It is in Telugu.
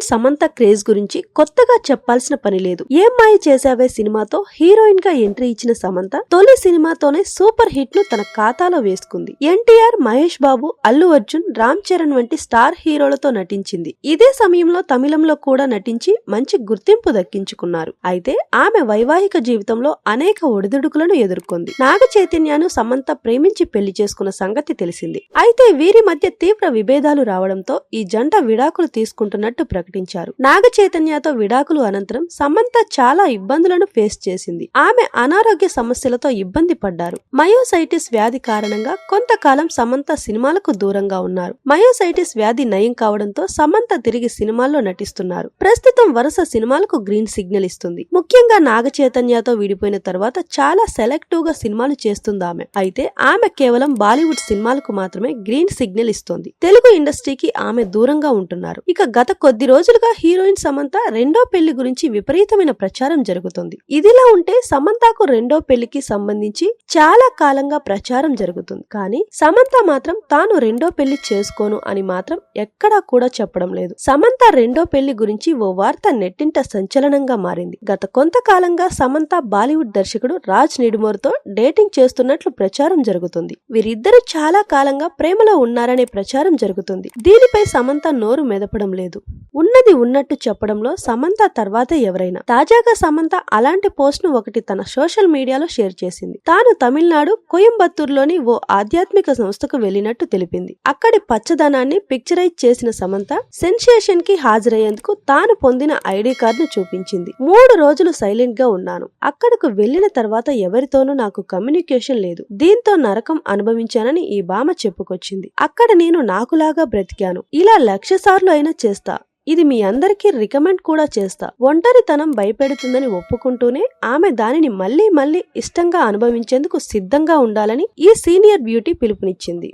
సమంత క్రేజ్ గురించి కొత్తగా చెప్పాల్సిన పని లేదు. ఏం మాయ చేసావే సినిమాతో హీరోయిన్ గా ఎంట్రీ ఇచ్చిన సమంత తొలి సినిమాతోనే సూపర్ హిట్ ను తన ఖాతాలో వేసుకుంది. ఎన్టీఆర్, మహేష్ బాబు, అల్లు అర్జున్, రామ్ చరణ్ వంటి స్టార్ హీరోలతో నటించింది. ఇదే సమయంలో తమిళంలో కూడా నటించి మంచి గుర్తింపు దక్కించుకున్నారు. అయితే ఆమె వైవాహిక జీవితంలో అనేక ఒడిదుడుకులను ఎదుర్కొంది. నాగ చైతన్యను సమంత ప్రేమించి పెళ్లి చేసుకున్న సంగతి తెలిసింది. అయితే వీరి మధ్య తీవ్ర విభేదాలు రావడంతో ఈ జంట విడాకులు తీసుకుంటున్నట్టు ప్రకటించారు. నాగ చైతన్యతో విడాకులు అనంతరం సమంత చాలా ఇబ్బందులను ఫేస్ చేసింది. ఆమె అనారోగ్య సమస్యలతో ఇబ్బంది పడ్డారు. మయోసైటిస్ వ్యాధి కారణంగా కొంతకాలం సమంత సినిమాలకు దూరంగా ఉన్నారు. మయోసైటిస్ వ్యాధి నయం కావడంతో సమంత తిరిగి సినిమాల్లో నటిస్తున్నారు. ప్రస్తుతం వరుస సినిమాలకు గ్రీన్ సిగ్నల్ ఇస్తుంది. ముఖ్యంగా నాగ చైతన్యతో విడిపోయిన తర్వాత చాలా సెలెక్టివ్ గా సినిమాలు చేస్తుంది ఆమె. అయితే ఆమె కేవలం బాలీవుడ్ సినిమాలకు మాత్రమే గ్రీన్ సిగ్నల్ ఇస్తోంది. తెలుగు ఇండస్ట్రీకి ఆమె దూరంగా ఉంటున్నారు. ఇక గత కొద్ది రోజులుగా హీరోయిన్ సమంత రెండో పెళ్లి గురించి విపరీతమైన ప్రచారం జరుగుతుంది. ఇదిలా ఉంటే సమంతకు రెండో పెళ్లికి సంబంధించి చాలా కాలంగా ప్రచారం జరుగుతుంది. కానీ సమంత మాత్రం తాను రెండో పెళ్లి చేసుకోను అని మాత్రం ఎక్కడా కూడా చెప్పడం లేదు. సమంత రెండో పెళ్లి గురించి ఓ వార్త నెట్టింట సంచలనంగా మారింది. గత కొంతకాలంగా సమంత బాలీవుడ్ దర్శకుడు రాజ్ నిడుమోర్తో డేటింగ్ చేస్తున్నట్లు ప్రచారం జరుగుతుంది. వీరిద్దరూ చాలా కాలంగా ప్రేమలో ఉన్నారనే ప్రచారం జరుగుతుంది. దీనిపై సమంత నోరు మెదపడం లేదు. ఉన్నది ఉన్నట్టు చెప్పడంలో సమంత తర్వాత ఎవరైనా. తాజాగా సమంత అలాంటి పోస్ట్ ను ఒకటి తన సోషల్ మీడియాలో షేర్ చేసింది. తాను తమిళనాడు కోయంబత్తూరులోని ఓ ఆధ్యాత్మిక సంస్థకు వెళ్లినట్టు తెలిపింది. అక్కడి పచ్చదనాన్ని పిక్చరైజ్ చేసిన సమంత సెన్సేషన్ కి హాజరయ్యేందుకు తాను పొందిన ఐడి కార్డును చూపించింది. 3 రోజులు సైలెంట్ గా ఉన్నాను. అక్కడకు వెళ్లిన తర్వాత ఎవరితోనూ నాకు కమ్యూనికేషన్ లేదు. దీంతో నరకం అనుభవించానని ఈ భామ చెప్పుకొచ్చింది. అక్కడ నేను నాకులాగా బ్రతికాను. ఇలా 1,00,000 సార్లు అయినా చేస్తా. ఇది మీ అందరికీ రికమెండ్ కూడా చేస్తా. ఒంటరితనం భయపెడుతుందని ఒప్పుకుంటూనే ఆమె దానిని మళ్లీ ఇష్టంగా అనుభవించేందుకు సిద్ధంగా ఉండాలని ఈ సీనియర్ బ్యూటీ పిలుపునిచ్చింది.